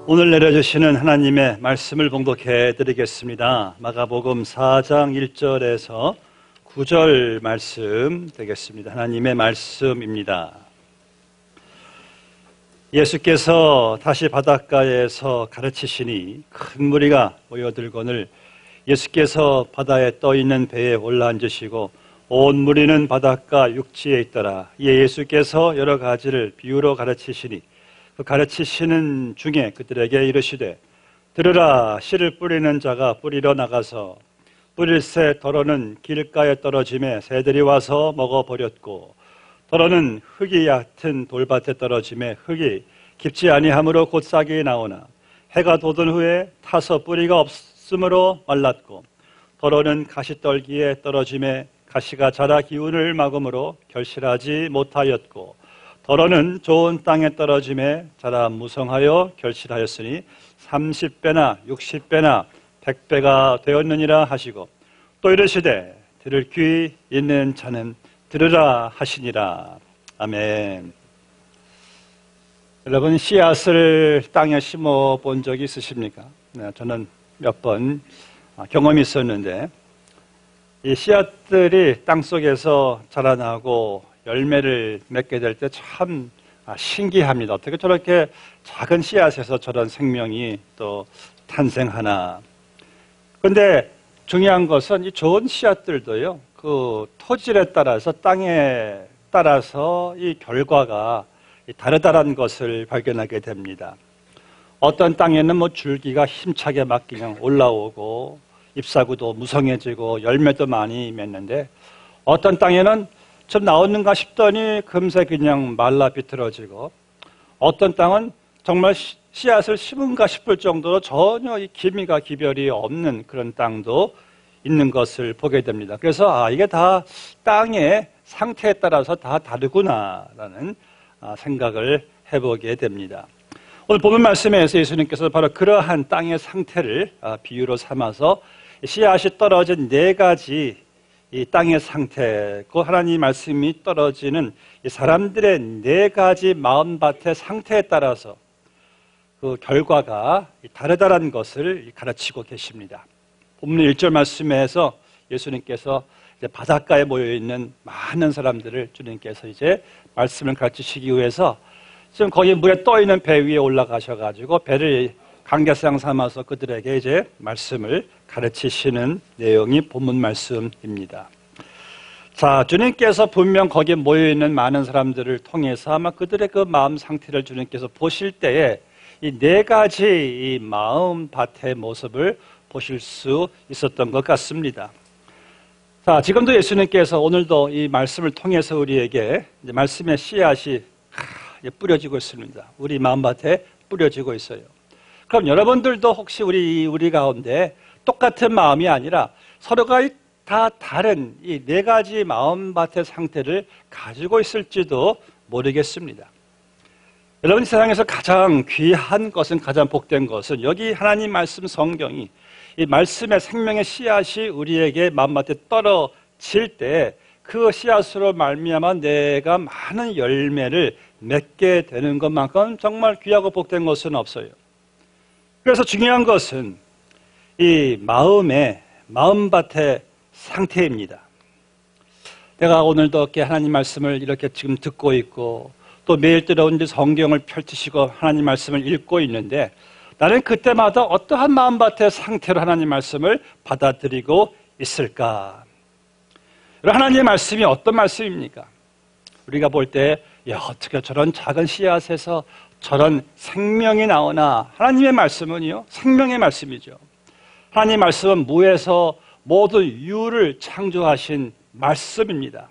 오늘 내려주시는 하나님의 말씀을 봉독해 드리겠습니다. 마가복음 4장 1절에서 9절 말씀 되겠습니다. 하나님의 말씀입니다. 예수께서 다시 바닷가에서 가르치시니 큰 무리가 모여들거늘 예수께서 바다에 떠있는 배에 올라앉으시고 온 무리는 바닷가 육지에 있더라. 이에 예수께서 여러 가지를 비유로 가르치시니 그 가르치시는 중에 그들에게 이르시되 들으라. 씨를 뿌리는 자가 뿌리러 나가서 뿌릴새 더러는 길가에 떨어짐에 새들이 와서 먹어버렸고 더러는 흙이 얕은 돌밭에 떨어짐에 흙이 깊지 아니하므로 곧 싹이 나오나 해가 돋은 후에 타서 뿌리가 없으므로 말랐고 더러는 가시떨기에 떨어짐에 가시가 자라 기운을 막음으로 결실하지 못하였고 더러는 좋은 땅에 떨어짐에 자라 무성하여 결실하였으니 30배나 60배나 100배가 되었느니라 하시고 또 이르시되 들을 귀 있는 자는 들으라 하시니라. 아멘. 여러분, 씨앗을 땅에 심어 본 적이 있으십니까? 저는 몇 번 경험이 있었는데 이 씨앗들이 땅속에서 자라나고 열매를 맺게 될 때 참 신기합니다. 어떻게 저렇게 작은 씨앗에서 저런 생명이 또 탄생하나. 그런데 중요한 것은 이 좋은 씨앗들도요, 그 토질에 따라서 땅에 따라서 이 결과가 다르다는 것을 발견하게 됩니다. 어떤 땅에는 뭐 줄기가 힘차게 막 그냥 올라오고 잎사구도 무성해지고 열매도 많이 맺는데 어떤 땅에는 좀 나오는가 싶더니 금세 그냥 말라 비틀어지고 어떤 땅은 정말 씨앗을 심은가 싶을 정도로 전혀 이 기미가 기별이 없는 그런 땅도 있는 것을 보게 됩니다. 그래서 이게 다 땅의 상태에 따라서 다 다르구나라는 생각을 해보게 됩니다. 오늘 본문 말씀에서 예수님께서 바로 그러한 땅의 상태를 비유로 삼아서 씨앗이 떨어진 네 가지 이 땅의 상태, 그 하나님 말씀이 떨어지는 이 사람들의 네 가지 마음밭의 상태에 따라서 그 결과가 다르다는 것을 가르치고 계십니다. 본문 1절 말씀에서 예수님께서 이제 바닷가에 모여있는 많은 사람들을 주님께서 이제 말씀을 가르치시기 위해서 지금 거기 물에 떠있는 배 위에 올라가셔가지고 배를 강대상 삼아서 그들에게 이제 말씀을 가르치시는 내용이 본문 말씀입니다. 자, 주님께서 분명 거기에 모여있는 많은 사람들을 통해서 아마 그들의 그 마음 상태를 주님께서 보실 때에 이 네 가지 이 마음 밭의 모습을 보실 수 있었던 것 같습니다. 자, 지금도 예수님께서 오늘도 이 말씀을 통해서 우리에게 이제 말씀의 씨앗이 뿌려지고 있습니다. 우리 마음밭에 뿌려지고 있어요. 그럼 여러분들도 혹시 우리 가운데 똑같은 마음이 아니라 서로가 다 다른 이 네 가지 마음밭의 상태를 가지고 있을지도 모르겠습니다. 여러분, 세상에서 가장 귀한 것은, 가장 복된 것은 여기 하나님 말씀 성경이 이 말씀의 생명의 씨앗이 우리에게 마음밭에 떨어질 때 그 씨앗으로 말미암아 내가 많은 열매를 맺게 되는 것만큼 정말 귀하고 복된 것은 없어요. 그래서 중요한 것은 이 마음밭의 상태입니다. 내가 오늘도 이렇게 하나님 말씀을 이렇게 지금 듣고 있고 또 매일 들어온 성경을 펼치시고 하나님 말씀을 읽고 있는데 나는 그때마다 어떠한 마음밭의 상태로 하나님 말씀을 받아들이고 있을까? 하나님의 말씀이 어떤 말씀입니까? 우리가 볼 때 어떻게 저런 작은 씨앗에서 저런 생명이 나오나. 하나님의 말씀은요, 생명의 말씀이죠. 하나님의 말씀은 무에서 모든 유를 창조하신 말씀입니다.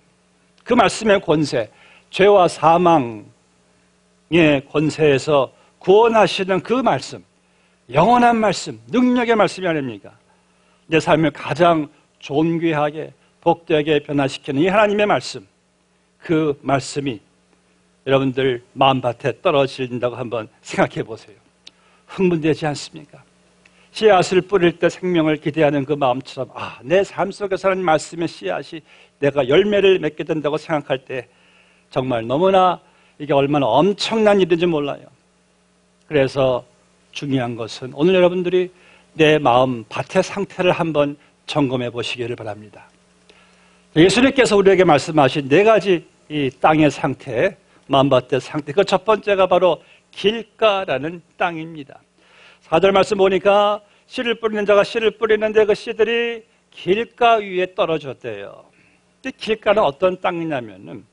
그 말씀의 권세, 죄와 사망의 권세에서 구원하시는 그 말씀, 영원한 말씀, 능력의 말씀이 아닙니까? 내 삶을 가장 존귀하게 복되게 변화시키는 이 하나님의 말씀, 그 말씀이 여러분들 마음밭에 떨어진다고 한번 생각해 보세요. 흥분되지 않습니까? 씨앗을 뿌릴 때 생명을 기대하는 그 마음처럼 내 삶 속에서 하나님 말씀의 씨앗이 내가 열매를 맺게 된다고 생각할 때 정말 너무나 이게 얼마나 엄청난 일인지 몰라요. 그래서 중요한 것은 오늘 여러분들이 내 마음 밭의 상태를 한번 점검해 보시기를 바랍니다. 예수님께서 우리에게 말씀하신 네 가지 이 땅의 상태, 마음밭의 상태, 그 첫 번째가 바로 길가라는 땅입니다. 4절 말씀 보니까 씨를 뿌리는 자가 씨를 뿌리는데 그 씨들이 길가 위에 떨어졌대요. 근데 길가는 어떤 땅이냐면은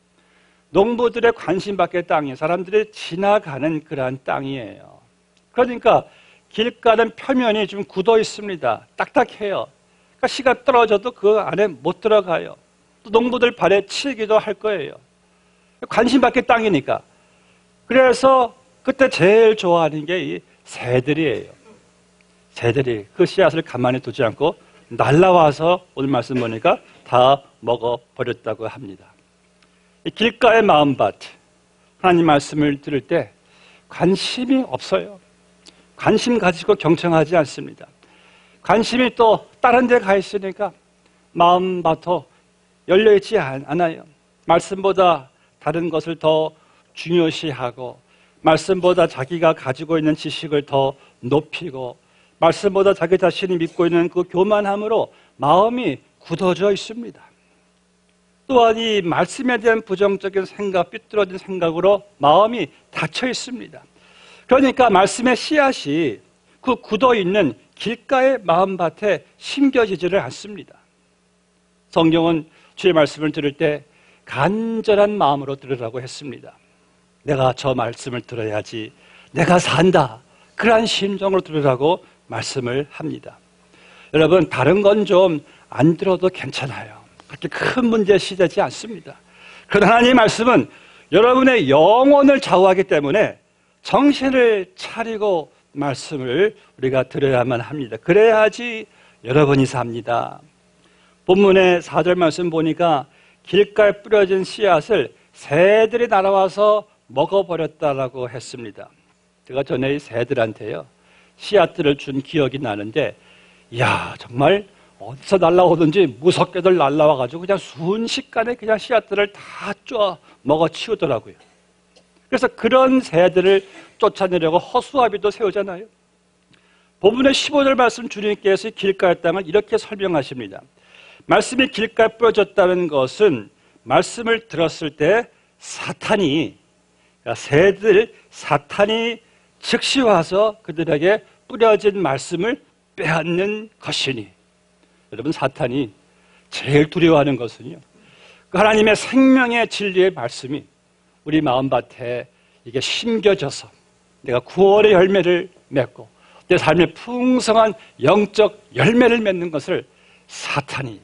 농부들의 관심밖의 땅이에요. 사람들이 지나가는 그러한 땅이에요. 그러니까 길가는 표면이 좀 굳어 있습니다. 딱딱해요. 그러니까 씨가 떨어져도 그 안에 못 들어가요. 또 농부들 발에 치기도 할 거예요. 관심밖의 땅이니까. 그래서 그때 제일 좋아하는 게 이 새들이에요. 새들이 그 씨앗을 가만히 두지 않고 날라와서 오늘 말씀 보니까 다 먹어버렸다고 합니다. 이 길가의 마음밭, 하나님 말씀을 들을 때 관심이 없어요. 관심 가지고 경청하지 않습니다. 관심이 또 다른 데 가 있으니까 마음밭도 열려있지 않아요. 말씀보다 다른 것을 더 중요시하고, 말씀보다 자기가 가지고 있는 지식을 더 높이고, 말씀보다 자기 자신이 믿고 있는 그 교만함으로 마음이 굳어져 있습니다. 또한 이 말씀에 대한 부정적인 생각, 삐뚤어진 생각으로 마음이 닫혀 있습니다. 그러니까 말씀의 씨앗이 그 굳어있는 길가의 마음밭에 심겨지지를 않습니다. 성경은 주의 말씀을 들을 때 간절한 마음으로 들으라고 했습니다. 내가 저 말씀을 들어야지, 내가 산다, 그러한 심정으로 들으라고 말씀을 합니다. 여러분, 다른 건 좀 안 들어도 괜찮아요. 그렇게 큰 문제 시되지 않습니다. 그러나 하나님의 말씀은 여러분의 영혼을 좌우하기 때문에 정신을 차리고 말씀을 우리가 들어야만 합니다. 그래야지 여러분이 삽니다. 본문의 4절 말씀 보니까 길가에 뿌려진 씨앗을 새들이 날아와서 먹어버렸다라고 했습니다. 제가 전에 이 새들한테요, 씨앗들을 준 기억이 나는데, 이야, 정말 어디서 날아오든지 무섭게들 날아와가지고 그냥 순식간에 그냥 씨앗들을 다 쪼아 먹어치우더라고요. 그래서 그런 새들을 쫓아내려고 허수아비도 세우잖아요. 본문의 15절 말씀 주님께서 길가의 땅을 이렇게 설명하십니다. 말씀이 길가에 뿌려졌다는 것은 말씀을 들었을 때 사탄이, 그러니까 새들, 사탄이 즉시 와서 그들에게 뿌려진 말씀을 빼앗는 것이니, 여러분, 사탄이 제일 두려워하는 것은요, 그 하나님의 생명의 진리의 말씀이 우리 마음밭에 이게 심겨져서 내가 구원의 열매를 맺고 내 삶의 풍성한 영적 열매를 맺는 것을 사탄이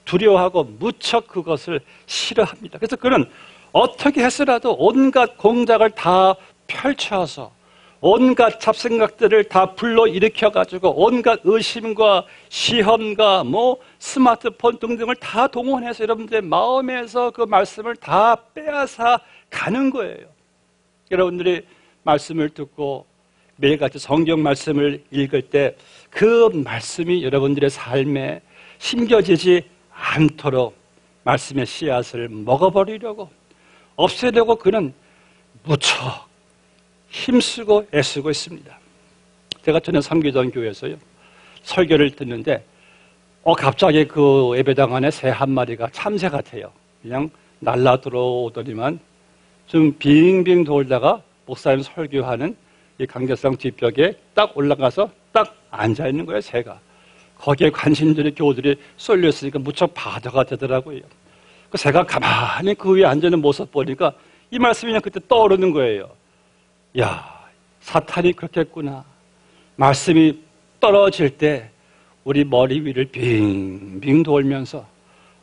두려워하고 무척 그것을 싫어합니다. 그래서 그는 어떻게 해서라도 온갖 공작을 다 펼쳐서 온갖 잡생각들을 다 불러일으켜가지고 온갖 의심과 시험과 스마트폰 등등을 다 동원해서 여러분들의 마음에서 그 말씀을 다 빼앗아 가는 거예요. 여러분들이 말씀을 듣고 매일같이 성경 말씀을 읽을 때 그 말씀이 여러분들의 삶에 심겨지지 않도록 말씀의 씨앗을 먹어버리려고, 없애려고 그는 무척 힘쓰고 애쓰고 있습니다. 제가 전에 섬기던 교회에서요, 설교를 듣는데 갑자기 그 예배당 안에 새 한 마리가 참새 같아요. 그냥 날라 들어오더니만 좀 빙빙 돌다가 목사님 설교하는 이 강대상 뒷벽에 딱 올라가서 딱 앉아있는 거예요, 새가. 거기에 관심들이 교우들이 쏠렸으니까 무척 바다가 되더라고요. 그 새가 가만히 그 위에 앉아있는 모습 보니까 이 말씀이 그냥 그때 떠오르는 거예요. 야, 사탄이 그렇게 했구나. 말씀이 떨어질 때 우리 머리 위를 빙빙 돌면서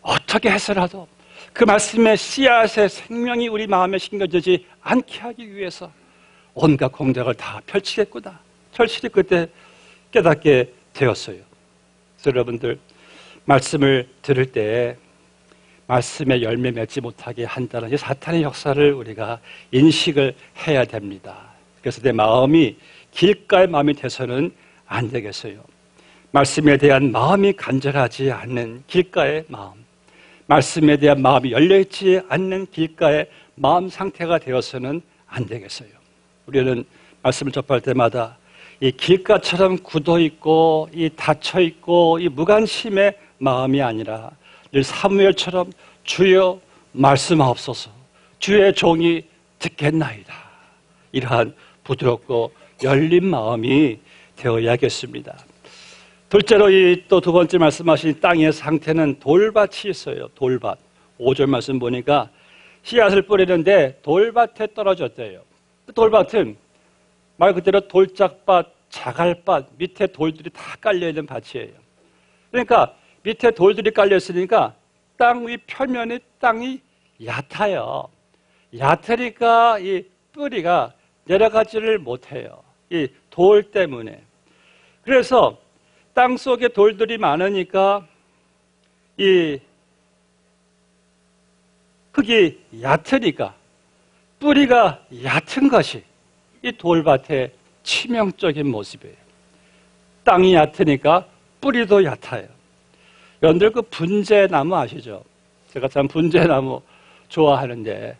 어떻게 해서라도 그 말씀의 씨앗의 생명이 우리 마음에 심겨지지 않게 하기 위해서 온갖 공작을 다 펼치겠구나. 절실히 그때 깨닫게 되었어요. 그래서 여러분들, 말씀을 들을 때 말씀의 열매 맺지 못하게 한다는 이 사탄의 역사를 우리가 인식을 해야 됩니다. 그래서 내 마음이 길가의 마음이 돼서는 안 되겠어요. 말씀에 대한 마음이 간절하지 않는 길가의 마음, 말씀에 대한 마음이 열려있지 않는 길가의 마음 상태가 되어서는 안 되겠어요. 우리는 말씀을 접할 때마다 이 길가처럼 굳어 있고 이 닫혀 있고 이 무관심의 마음이 아니라 늘 사무엘처럼 주여 말씀하옵소서, 주의 종이 듣겠나이다. 이러한 부드럽고 열린 마음이 되어야겠습니다. 둘째로 또 두 번째 말씀하신 땅의 상태는 돌밭이 있어요. 돌밭. 5절 말씀 보니까 씨앗을 뿌리는데 돌밭에 떨어졌대요. 돌밭은 말 그대로 돌짝밭, 자갈밭, 밑에 돌들이 다 깔려있는 밭이에요. 그러니까 밑에 돌들이 깔려있으니까 땅 위 표면이 땅이 얕아요. 얕으니까 이 뿌리가 내려가지를 못해요. 이 돌 때문에. 그래서 땅 속에 돌들이 많으니까 이 흙이 얕으니까 뿌리가 얕은 것이 이 돌밭의 치명적인 모습이에요. 땅이 얕으니까 뿌리도 얕아요. 여러분들 그 분재나무 아시죠? 제가 참 분재나무 좋아하는데,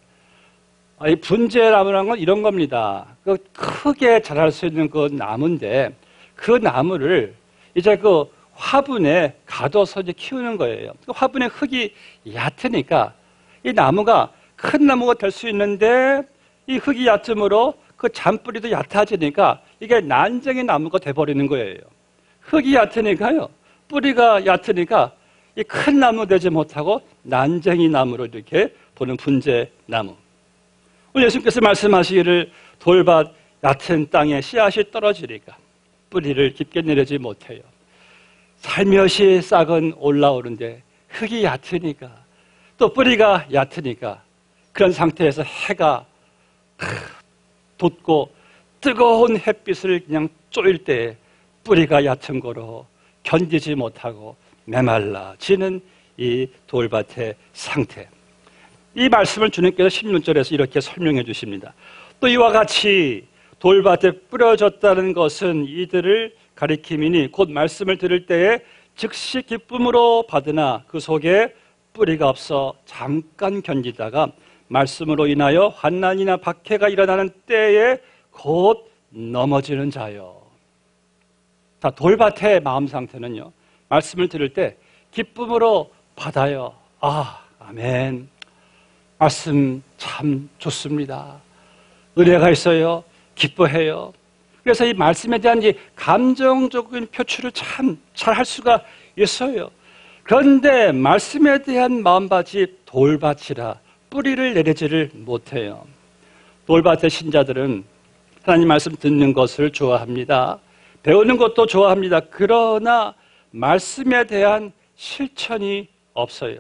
이 분재나무라는 건 이런 겁니다. 그 크게 자랄 수 있는 그 나무인데 그 나무를 이제 그 화분에 가둬서 이제 키우는 거예요. 그 화분에 흙이 얕으니까 이 나무가 큰 나무가 될 수 있는데 이 흙이 얕음으로 그 잔뿌리도 얕아지니까 이게 난쟁이 나무가 돼버리는 거예요. 흙이 얕으니까요, 뿌리가 얕으니까 이 큰 나무 되지 못하고 난쟁이 나무로 이렇게 보는 분재나무. 오늘 예수님께서 말씀하시기를 돌밭 얕은 땅에 씨앗이 떨어지니까 뿌리를 깊게 내리지 못해요. 살며시 싹은 올라오는데 흙이 얕으니까 또 뿌리가 얕으니까 그런 상태에서 해가 돋고 뜨거운 햇빛을 그냥 쪼일 때 뿌리가 얕은 거로 견디지 못하고 메말라지는 이 돌밭의 상태. 이 말씀을 주님께서 16절에서 이렇게 설명해 주십니다. 또 이와 같이 돌밭에 뿌려졌다는 것은 이들을 가리킴이니 곧 말씀을 들을 때에 즉시 기쁨으로 받으나 그 속에 뿌리가 없어 잠깐 견디다가 말씀으로 인하여 환난이나 박해가 일어나는 때에 곧 넘어지는 자요. 자, 돌밭의 마음 상태는요, 말씀을 들을 때 기쁨으로 받아요. 아멘. 말씀 참 좋습니다. 은혜가 있어요. 기뻐해요. 그래서 이 말씀에 대한 이 감정적인 표출을 참 잘 할 수가 있어요. 그런데 말씀에 대한 마음밭이 돌밭이라 뿌리를 내리지를 못해요. 돌밭의 신자들은 하나님 말씀 듣는 것을 좋아합니다. 배우는 것도 좋아합니다. 그러나 말씀에 대한 실천이 없어요.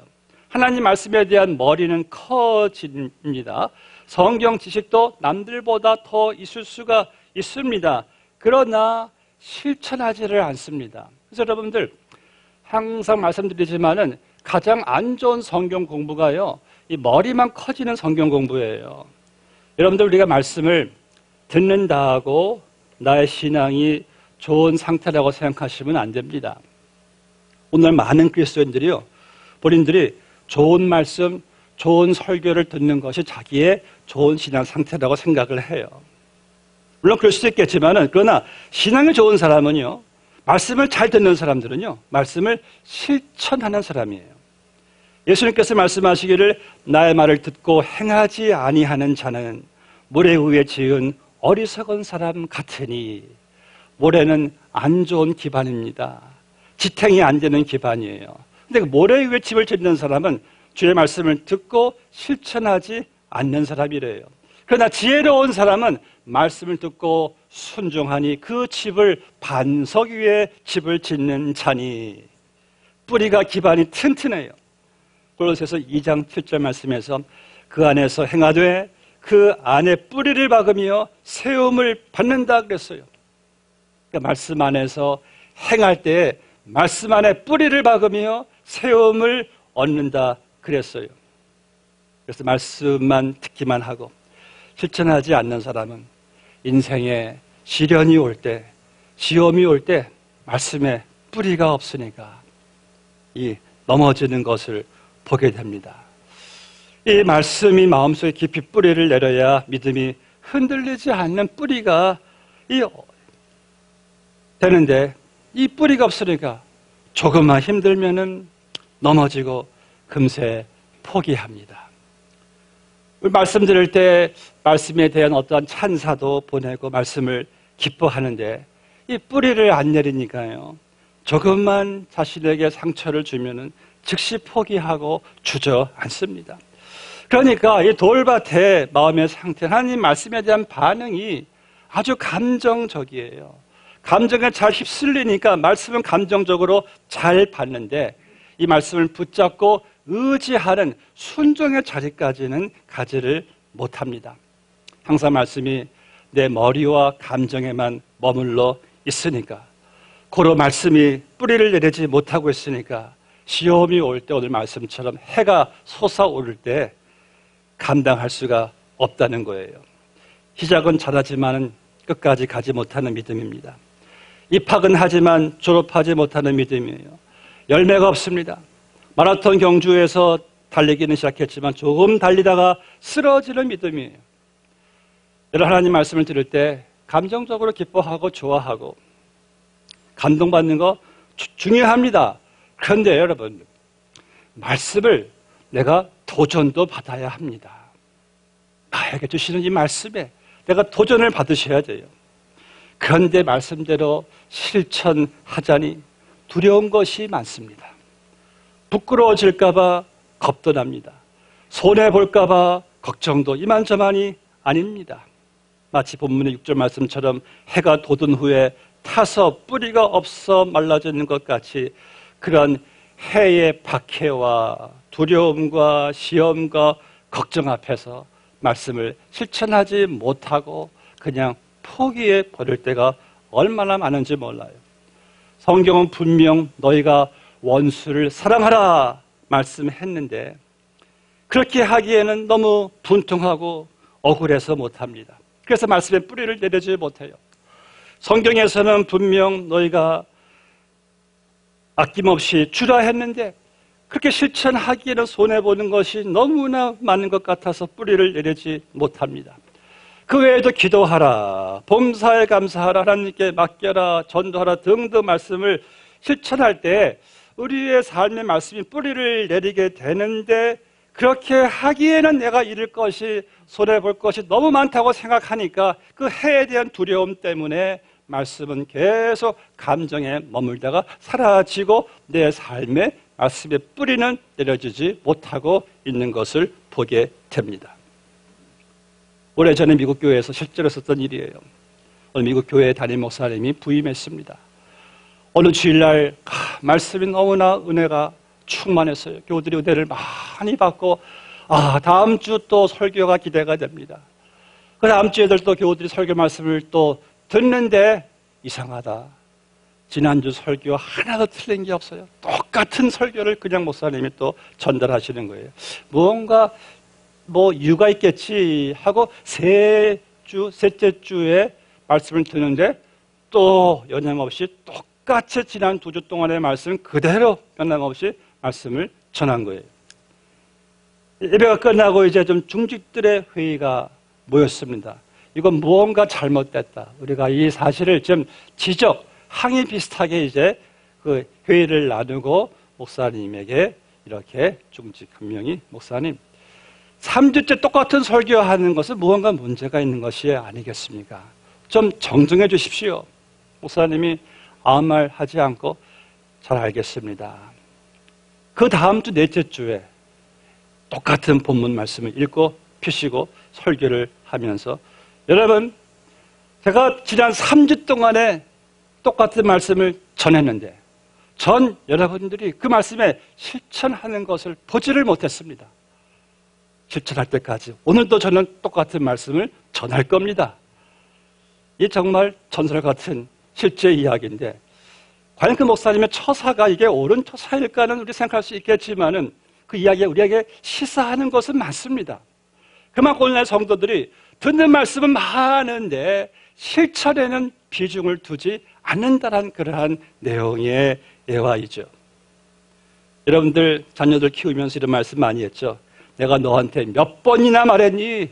하나님 말씀에 대한 머리는 커집니다. 성경 지식도 남들보다 더 있을 수가 있습니다. 그러나 실천하지를 않습니다. 그래서 여러분들 항상 말씀드리지만은 가장 안 좋은 성경 공부가요, 이 머리만 커지는 성경 공부예요. 여러분들 우리가 말씀을 듣는다 하고 나의 신앙이 좋은 상태라고 생각하시면 안 됩니다. 오늘 많은 그리스도인들이요, 본인들이 좋은 말씀, 좋은 설교를 듣는 것이 자기의 좋은 신앙 상태라고 생각을 해요. 물론 그럴 수도 있겠지만은, 그러나 신앙이 좋은 사람은요, 말씀을 잘 듣는 사람들은요, 말씀을 실천하는 사람이에요. 예수님께서 말씀하시기를 나의 말을 듣고 행하지 아니하는 자는 모래 위에 지은 어리석은 사람 같으니, 모래는 안 좋은 기반입니다. 지탱이 안 되는 기반이에요. 근데 그 모래 위에 집을 짓는 사람은 주의 말씀을 듣고 실천하지 않는 사람이래요. 그러나 지혜로운 사람은 말씀을 듣고 순종하니 그 집을 반석 위에 집을 짓는 자니, 뿌리가 기반이 튼튼해요. 골로새서 2장 7절 말씀에서 그 안에서 행하되 그 안에 뿌리를 박으며 세움을 받는다 그랬어요. 그러니까 말씀 안에서 행할 때 말씀 안에 뿌리를 박으며 세움을 얻는다 그랬어요. 그래서 말씀만 듣기만 하고 실천하지 않는 사람은 인생에 시련이 올 때, 시험이 올 때 말씀에 뿌리가 없으니까 이 넘어지는 것을 보게 됩니다. 이 말씀이 마음속에 깊이 뿌리를 내려야 믿음이 흔들리지 않는 뿌리가 이 되는데 이 뿌리가 없으니까 조금만 힘들면은 넘어지고 금세 포기합니다. 말씀 들을 때 말씀에 대한 어떠한 찬사도 보내고 말씀을 기뻐하는데 이 뿌리를 안 내리니까요. 조금만 자신에게 상처를 주면은 즉시 포기하고 주저앉습니다. 그러니까 이 돌밭의 마음의 상태, 하나님 말씀에 대한 반응이 아주 감정적이에요. 감정에 잘 휩쓸리니까 말씀은 감정적으로 잘 받는데 이 말씀을 붙잡고 의지하는 순종의 자리까지는 가지를 못합니다. 항상 말씀이 내 머리와 감정에만 머물러 있으니까, 고로 말씀이 뿌리를 내리지 못하고 있으니까 시험이 올 때 오늘 말씀처럼 해가 솟아오를 때 감당할 수가 없다는 거예요. 시작은 잘하지만 끝까지 가지 못하는 믿음입니다. 입학은 하지만 졸업하지 못하는 믿음이에요. 열매가 없습니다. 마라톤 경주에서 달리기는 시작했지만 조금 달리다가 쓰러지는 믿음이에요. 여러분, 하나님 말씀을 들을 때 감정적으로 기뻐하고 좋아하고 감동받는 거 중요합니다. 그런데 여러분, 말씀을 내가 도전도 받아야 합니다. 나에게 주시는 이 말씀에 내가 도전을 받으셔야 돼요. 그런데 말씀대로 실천하자니 두려운 것이 많습니다. 부끄러워질까봐 겁도 납니다. 손해볼까봐 걱정도 이만저만이 아닙니다. 마치 본문의 6절 말씀처럼 해가 돋은 후에 타서 뿌리가 없어 말라지는 것 같이 그런 해의 박해와 두려움과 시험과 걱정 앞에서 말씀을 실천하지 못하고 그냥 포기해 버릴 때가 얼마나 많은지 몰라요. 성경은 분명 너희가 원수를 사랑하라 말씀했는데 그렇게 하기에는 너무 분통하고 억울해서 못합니다. 그래서 말씀에 뿌리를 내리지 못해요. 성경에서는 분명 너희가 아낌없이 주라 했는데 그렇게 실천하기에는 손해보는 것이 너무나 많은 것 같아서 뿌리를 내리지 못합니다. 그 외에도 기도하라, 범사에 감사하라, 하나님께 맡겨라, 전도하라 등등 말씀을 실천할 때 우리의 삶의 말씀이 뿌리를 내리게 되는데 그렇게 하기에는 내가 잃을 것이, 손해볼 것이 너무 많다고 생각하니까 그 해에 대한 두려움 때문에 말씀은 계속 감정에 머물다가 사라지고 내 삶의 말씀의 뿌리는 내려지지 못하고 있는 것을 보게 됩니다. 오래전에 미국 교회에서 실제로 있었던 일이에요. 오늘 미국 교회 담임 목사님이 부임했습니다. 어느 주일날 말씀이 너무나 은혜가 충만했어요. 교우들이 은혜를 많이 받고 다음 주 또 설교가 기대가 됩니다. 그 다음 주에들 또 교우들이 설교 말씀을 또 듣는데 이상하다. 지난주 설교 하나도 틀린 게 없어요. 똑같은 설교를 그냥 목사님이 또 전달하시는 거예요. 무언가 이유가 있겠지 하고 셋째 주에 말씀을 듣는데 또 영향없이 똑같이 지난 2주 동안의 말씀 그대로 변함없이 말씀을 전한 거예요. 예배가 끝나고 이제 좀 중직들의 회의가 모였습니다. 이건 무언가 잘못됐다. 우리가 이 사실을 좀 항의 비슷하게 이제 그 회의를 나누고 목사님에게 이렇게 중직 한 명이 목사님 3주째 똑같은 설교하는 것은 무언가 문제가 있는 것이 아니겠습니까? 좀 정정해 주십시오. 목사님이 아무 말 하지 않고 잘 알겠습니다. 그 다음 주 넷째 주에 똑같은 본문 말씀을 읽고 펴시고 설교를 하면서 여러분 제가 지난 3주 동안에 똑같은 말씀을 전했는데 전 여러분들이 그 말씀에 실천하는 것을 보지를 못했습니다. 실천할 때까지 오늘도 저는 똑같은 말씀을 전할 겁니다. 이 정말 전설 같은 실제 이야기인데 과연 그 목사님의 처사가 이게 옳은 처사일까는 우리 생각할 수 있겠지만은 그 이야기가 우리에게 시사하는 것은 많습니다. 그만큼 오늘날 성도들이 듣는 말씀은 많은데 실천에는 비중을 두지 않는다는 그러한 내용의 예화이죠. 여러분들 자녀들 키우면서 이런 말씀 많이 했죠. 내가 너한테 몇 번이나 말했니?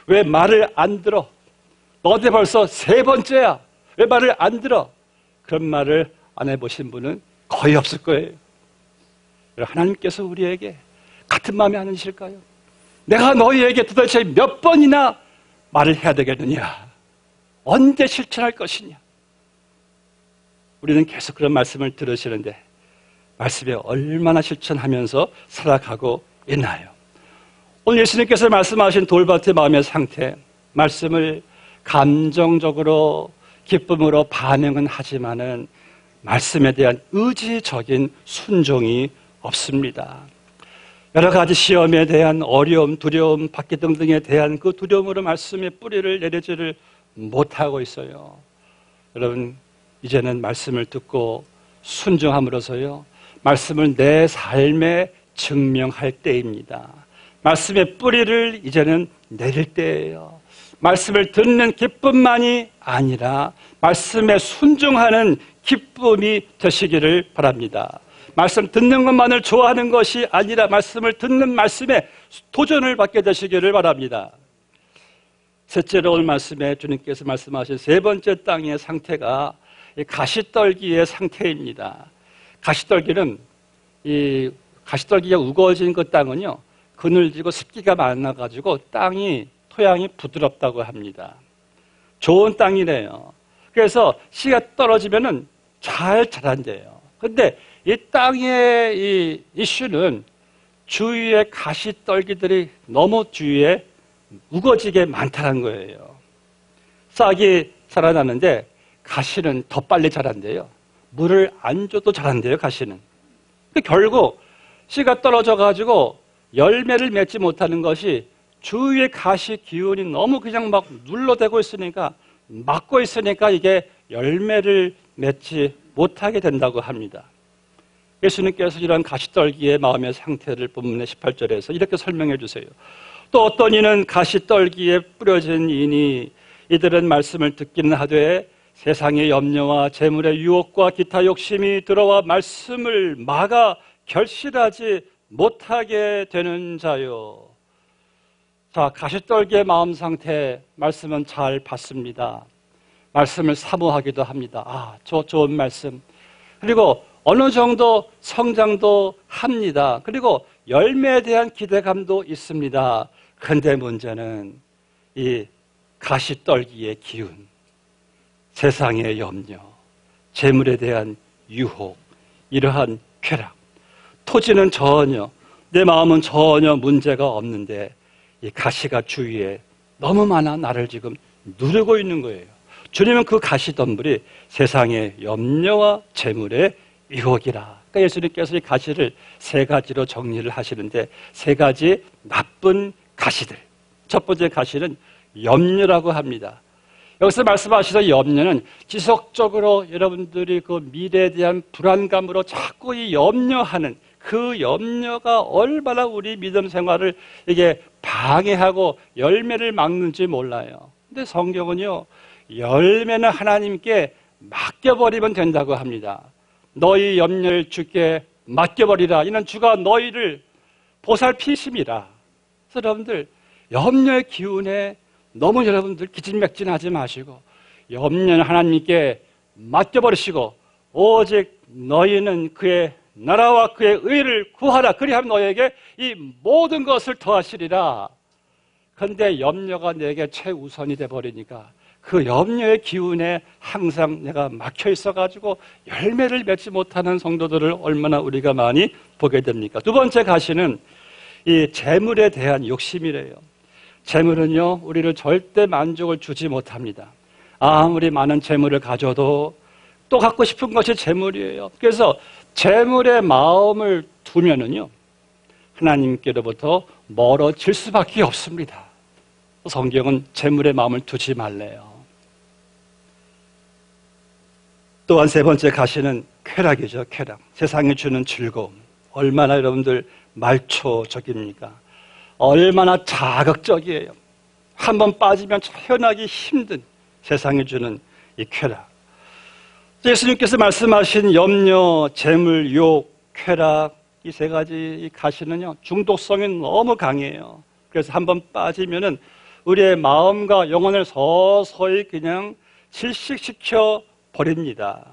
왜 말을 안 들어? 너한테 벌써 3번째야. 왜 말을 안 들어? 그런 말을 안 해보신 분은 거의 없을 거예요. 하나님께서 우리에게 같은 마음이 아니실까요? 내가 너희에게 도대체 몇 번이나 말을 해야 되겠느냐? 언제 실천할 것이냐? 우리는 계속 그런 말씀을 들으시는데 말씀에 얼마나 실천하면서 살아가고 있나요? 오늘 예수님께서 말씀하신 돌밭의 마음의 상태, 말씀을 감정적으로 기쁨으로 반응은 하지만은 말씀에 대한 의지적인 순종이 없습니다. 여러 가지 시험에 대한 어려움, 두려움, 받기 등등에 대한 그 두려움으로 말씀의 뿌리를 내리지를 못하고 있어요. 여러분, 이제는 말씀을 듣고 순종함으로써요, 말씀을 내 삶에 증명할 때입니다. 말씀의 뿌리를 이제는 내릴 때예요. 말씀을 듣는 기쁨만이 아니라 말씀에 순종하는 기쁨이 되시기를 바랍니다. 말씀 듣는 것만을 좋아하는 것이 아니라 말씀을 듣는 말씀에 도전을 받게 되시기를 바랍니다. 셋째로 오늘 말씀에 주님께서 말씀하신 세 번째 땅의 상태가 가시떨기의 상태입니다. 가시떨기는 가시떨기가 우거진 그 땅은요, 그늘지고 습기가 많아가지고 땅이 토양이 부드럽다고 합니다. 좋은 땅이래요. 그래서 씨가 떨어지면은 잘 자란대요. 근데 이 땅의 이 이슈는 주위에 가시떨기들이 너무 주위에 우거지게 많다는 거예요. 싹이 자라나는데 가시는 더 빨리 자란대요. 물을 안 줘도 자란대요, 가시는. 결국 씨가 떨어져가지고 열매를 맺지 못하는 것이 주위의 가시 기운이 너무 그냥 막 눌러대고 있으니까, 막고 있으니까 이게 열매를 맺지 못하게 된다고 합니다. 예수님께서 이런 가시떨기의 마음의 상태를 본문의 18절에서 이렇게 설명해 주세요. 또 어떤 이는 가시떨기에 뿌려진 이니 이들은 말씀을 듣기는 하되 세상의 염려와 재물의 유혹과 기타 욕심이 들어와 말씀을 막아 결실하지 못하게 되는 자요. 자, 가시떨기의 마음 상태, 말씀은 잘 받습니다. 말씀을 사모하기도 합니다. 아, 저 좋은 말씀. 그리고 어느 정도 성장도 합니다. 그리고 열매에 대한 기대감도 있습니다. 그런데 문제는 이 가시떨기의 기운, 세상의 염려, 재물에 대한 유혹, 이러한 쾌락. 토지는 전혀, 내 마음은 전혀 문제가 없는데 이 가시가 주위에 너무 많아 나를 지금 누르고 있는 거예요. 주님은 그 가시덤불이 세상의 염려와 재물의 유혹이라. 그러니까 예수님께서 이 가시를 세 가지로 정리를 하시는데, 세 가지 나쁜 가시들. 첫 번째 가시는 염려라고 합니다. 여기서 말씀하시던 염려는 지속적으로 여러분들이 그 미래에 대한 불안감으로 자꾸 이 염려하는 그 염려가 얼마나 우리 믿음 생활을 이게 방해하고 열매를 막는지 몰라요. 근데 성경은요, 열매는 하나님께 맡겨버리면 된다고 합니다. 너희 염려를 주께 맡겨버리라. 이는 주가 너희를 보살피심이라. 그래서 여러분들 염려의 기운에 너무 여러분들 기진맥진하지 마시고 염려는 하나님께 맡겨버리시고 오직 너희는 그의 나라와 그의 의를 구하라. 그리하면 너에게 이 모든 것을 더하시리라. 그런데 염려가 내게 최우선이 돼버리니까 그 염려의 기운에 항상 내가 막혀 있어가지고 열매를 맺지 못하는 성도들을 얼마나 우리가 많이 보게 됩니까? 두 번째 가시는 이 재물에 대한 욕심이래요. 재물은요, 우리를 절대 만족을 주지 못합니다. 아무리 많은 재물을 가져도 또 갖고 싶은 것이 재물이에요. 그래서 재물의 마음을 두면은요, 하나님께로부터 멀어질 수밖에 없습니다. 성경은 재물의 마음을 두지 말래요. 또한 세 번째 가시는 쾌락이죠. 쾌락. 세상이 주는 즐거움. 얼마나 여러분들 말초적입니까? 얼마나 자극적이에요. 한번 빠지면 헤어나기 힘든 세상이 주는 이 쾌락. 예수님께서 말씀하신 염려, 재물, 유혹, 쾌락, 이 세 가지 가시는요, 중독성이 너무 강해요. 그래서 한번 빠지면은 우리의 마음과 영혼을 서서히 그냥 질식시켜 버립니다.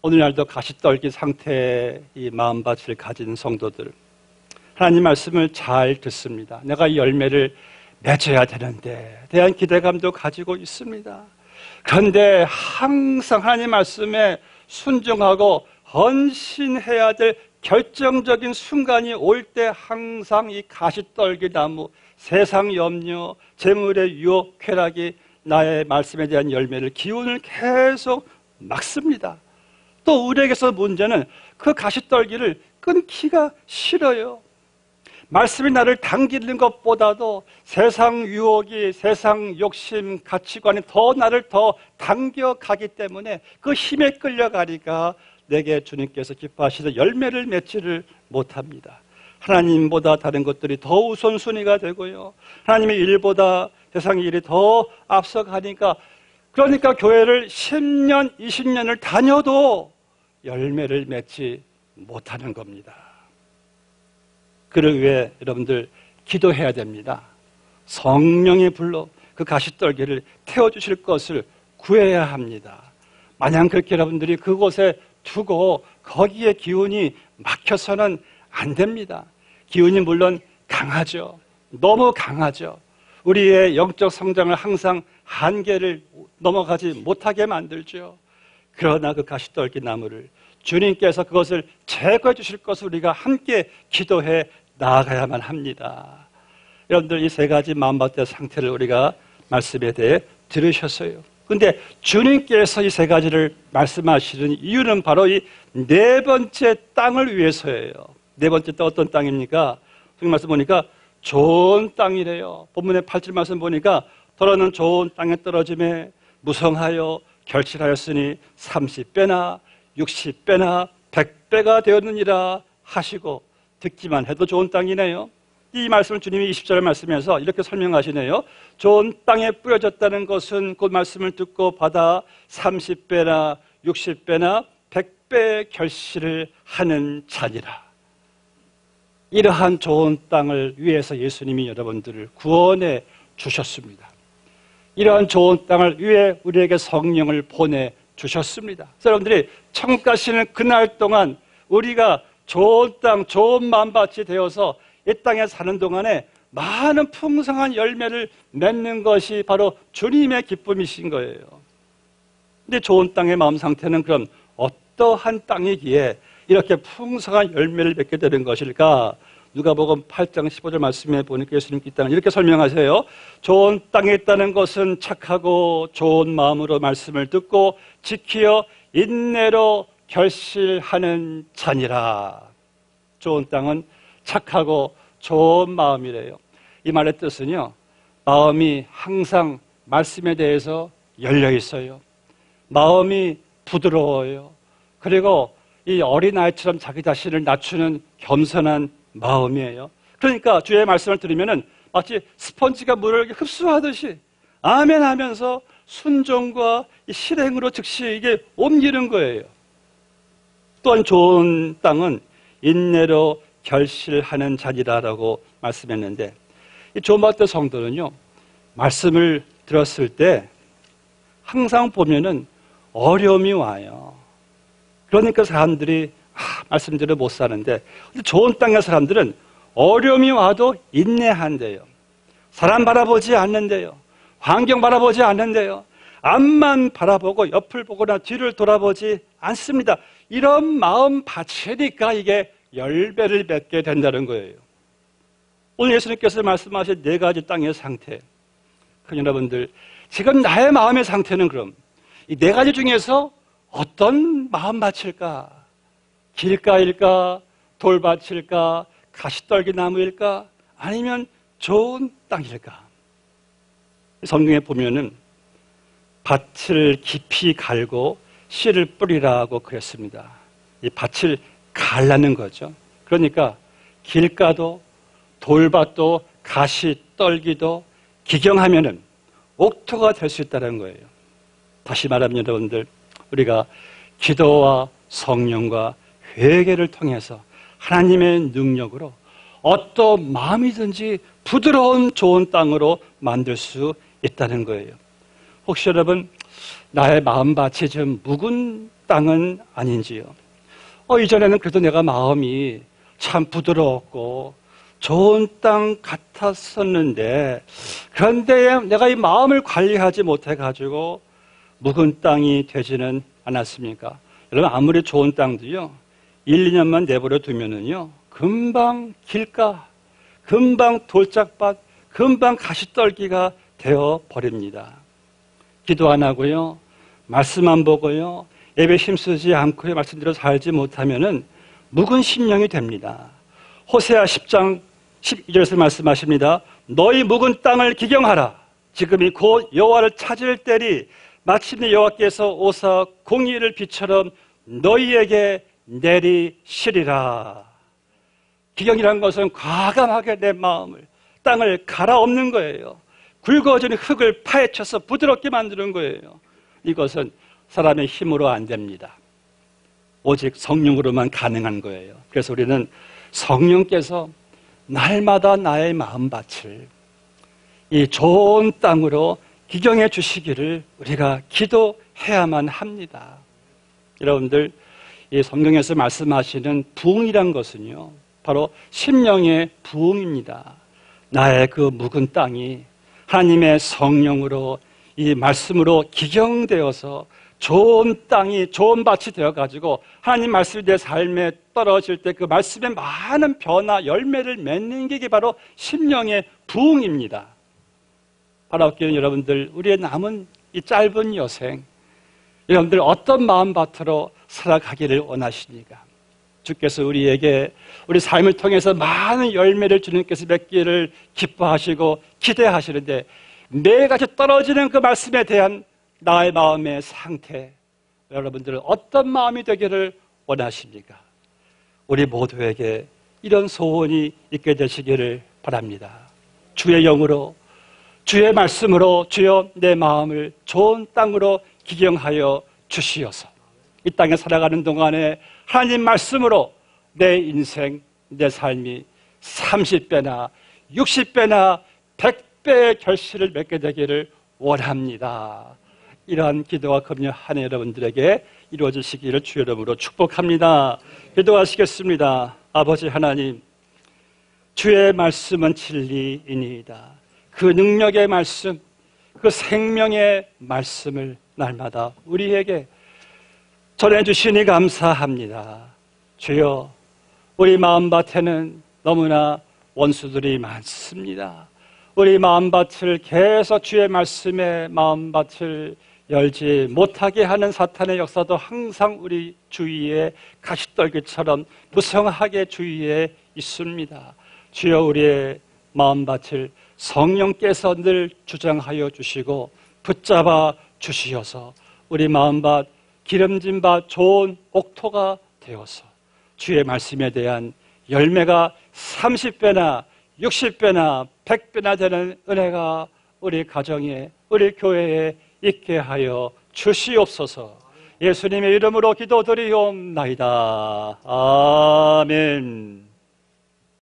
오늘날도 가시떨기 상태의 이 마음밭을 가진 성도들, 하나님 말씀을 잘 듣습니다. 내가 이 열매를 맺어야 되는데 대한 기대감도 가지고 있습니다. 그런데 항상 하나님 말씀에 순종하고 헌신해야 될 결정적인 순간이 올 때 항상 이 가시떨기 나무, 세상 염려, 재물의 유혹, 쾌락이 나의 말씀에 대한 열매를, 기운을 계속 막습니다. 또 우리에게서 문제는 그 가시떨기를 끊기가 싫어요. 말씀이 나를 당기는 것보다도 세상 유혹이, 세상 욕심, 가치관이 더 나를 더 당겨가기 때문에 그 힘에 끌려가니까 내게 주님께서 기뻐하시는 열매를 맺지를 못합니다. 하나님보다 다른 것들이 더 우선순위가 되고요, 하나님의 일보다 세상의 일이 더 앞서가니까, 그러니까 교회를 10년, 20년을 다녀도 열매를 맺지 못하는 겁니다. 그를 위해 여러분들 기도해야 됩니다. 성령의 불로 그 가시떨기를 태워주실 것을 구해야 합니다. 마냥 그렇게 여러분들이 그곳에 두고 거기에 기운이 막혀서는 안 됩니다. 기운이 물론 강하죠. 너무 강하죠. 우리의 영적 성장을 항상 한계를 넘어가지 못하게 만들죠. 그러나 그 가시떨기 나무를 주님께서 그것을 제거해 주실 것을 우리가 함께 기도해 나아가야만 합니다. 여러분들 이 세 가지 마음밭의 상태를 우리가 말씀에 대해 들으셨어요. 그런데 주님께서 이 세 가지를 말씀하시는 이유는 바로 이 네 번째 땅을 위해서예요. 네 번째 땅 어떤 땅입니까? 성경 말씀 보니까 좋은 땅이래요. 본문의 8절 말씀 보니까 더러는 좋은 땅에 떨어짐에 무성하여 결실하였으니 30배나 60배나 100배가 되었느니라 하시고, 듣기만 해도 좋은 땅이네요. 이 말씀을 주님이 20절 말씀에서 이렇게 설명하시네요. 좋은 땅에 뿌려졌다는 것은 그 말씀을 듣고 받아 30배나 60배나 100배의 결실을 하는 자니라. 이러한 좋은 땅을 위해서 예수님이 여러분들을 구원해 주셨습니다. 이러한 좋은 땅을 위해 우리에게 성령을 보내주셨습니다. 여러분들이 천국 가시는 그날 동안 우리가 좋은 땅, 좋은 마음밭이 되어서 이 땅에 사는 동안에 많은 풍성한 열매를 맺는 것이 바로 주님의 기쁨이신 거예요. 근데 좋은 땅의 마음 상태는 그럼 어떠한 땅이기에 이렇게 풍성한 열매를 맺게 되는 것일까? 누가복음 8장 15절 말씀에 보니까 예수님께 이 땅을 이렇게 설명하세요. 좋은 땅에 있다는 것은 착하고 좋은 마음으로 말씀을 듣고 지키어 인내로 결실하는 자니라. 좋은 땅은 착하고 좋은 마음이래요. 이 말의 뜻은요, 마음이 항상 말씀에 대해서 열려 있어요. 마음이 부드러워요. 그리고 이 어린아이처럼 자기 자신을 낮추는 겸손한 마음이에요. 그러니까 주의 말씀을 들으면은 마치 스펀지가 물을 흡수하듯이 아멘 하면서 순종과 이 실행으로 즉시 이게 옮기는 거예요. 또한 좋은 땅은 인내로 결실하는 자리라고 말씀했는데, 이 조마대 성도는요, 말씀을 들었을 때 항상 보면은 어려움이 와요. 그러니까 사람들이 말씀대로 못 사는데, 좋은 땅의 사람들은 어려움이 와도 인내한대요. 사람 바라보지 않는데요. 환경 바라보지 않는데요. 앞만 바라보고 옆을 보거나 뒤를 돌아보지 않습니다. 이런 마음 받치니까 이게 열매를 맺게 된다는 거예요. 오늘 예수님께서 말씀하신 네 가지 땅의 상태, 여러분들 지금 나의 마음의 상태는 그럼 이 네 가지 중에서 어떤 마음밭일까? 길가일까? 돌밭일까? 가시떨기 나무일까? 아니면 좋은 땅일까? 성경에 보면은 밭을 깊이 갈고 씨를 뿌리라고 그랬습니다. 이 밭을 갈라는 거죠. 그러니까 길가도 돌밭도 가시떨기도 기경하면은 옥토가 될 수 있다는 거예요. 다시 말하면 여러분들, 우리가 기도와 성령과 회개를 통해서 하나님의 능력으로 어떤 마음이든지 부드러운 좋은 땅으로 만들 수 있다는 거예요. 혹시 여러분, 나의 마음밭이 좀 묵은 땅은 아닌지요. 이전에는 그래도 내가 마음이 참 부드러웠고 좋은 땅 같았었는데, 그런데 내가 이 마음을 관리하지 못해가지고 묵은 땅이 되지는 않았습니까? 여러분, 아무리 좋은 땅도요, 1, 2년만 내버려 두면은요, 금방 길가, 금방 돌짝밭, 금방 가시떨기가 되어 버립니다. 기도 안 하고요, 말씀 안 보고요, 예배 힘쓰지 않고요, 말씀대로 살지 못하면은 묵은 심령이 됩니다. 호세아 10장 12절에서 말씀하십니다. 너희 묵은 땅을 기경하라. 지금이 곧 여호와를 찾을 때리 마침내 여호와께서 오사 공의를 비처럼 너희에게 내리시리라. 기경이라는 것은 과감하게 내 마음을, 땅을 갈아엎는 거예요. 굵어진 흙을 파헤쳐서 부드럽게 만드는 거예요. 이것은 사람의 힘으로 안 됩니다. 오직 성령으로만 가능한 거예요. 그래서 우리는 성령께서 날마다 나의 마음밭을 이 좋은 땅으로 기경해 주시기를 우리가 기도해야만 합니다. 여러분들, 이 성경에서 말씀하시는 부흥이란 것은요, 바로 심령의 부흥입니다. 나의 그 묵은 땅이 하나님의 성령으로, 이 말씀으로 기경되어서 좋은 땅이, 좋은 밭이 되어가지고 하나님 말씀이 내 삶에 떨어질 때 그 말씀의 많은 변화, 열매를 맺는 게 바로 심령의 부흥입니다. 바라옵기는 여러분들, 우리의 남은 이 짧은 여생, 여러분들 어떤 마음밭으로 살아가기를 원하십니까? 주께서 우리에게 우리 삶을 통해서 많은 열매를 주님께서 맺기를 기뻐하시고 기대하시는데, 매일같이 떨어지는 그 말씀에 대한 나의 마음의 상태, 여러분들은 어떤 마음이 되기를 원하십니까? 우리 모두에게 이런 소원이 있게 되시기를 바랍니다. 주의 영으로, 주의 말씀으로 주여 내 마음을 좋은 땅으로 기경하여 주시어서 이 땅에 살아가는 동안에 하나님 말씀으로 내 인생, 내 삶이 30배나 60배나 100배의 결실을 맺게 되기를 원합니다. 이러한 기도와 금요한 여러분들에게 이루어지시기를 주의 이름으로 축복합니다. 기도하시겠습니다. 아버지 하나님, 주의 말씀은 진리이니이다. 그 능력의 말씀, 그 생명의 말씀을 날마다 우리에게 전해주시니 감사합니다. 주여, 우리 마음밭에는 너무나 원수들이 많습니다. 우리 마음밭을 계속 주의 말씀에 마음밭을 열지 못하게 하는 사탄의 역사도 항상 우리 주위에 가시떨기처럼 무성하게 주위에 있습니다. 주여, 우리의 마음밭을 성령께서 늘 주장하여 주시고 붙잡아 주시어서 우리 마음밭 기름진 밭 좋은 옥토가 되어서 주의 말씀에 대한 열매가 30배나 60배나 100배나 되는 은혜가 우리 가정에, 우리 교회에 있게 하여 주시옵소서. 예수님의 이름으로 기도드리옵나이다. 아멘.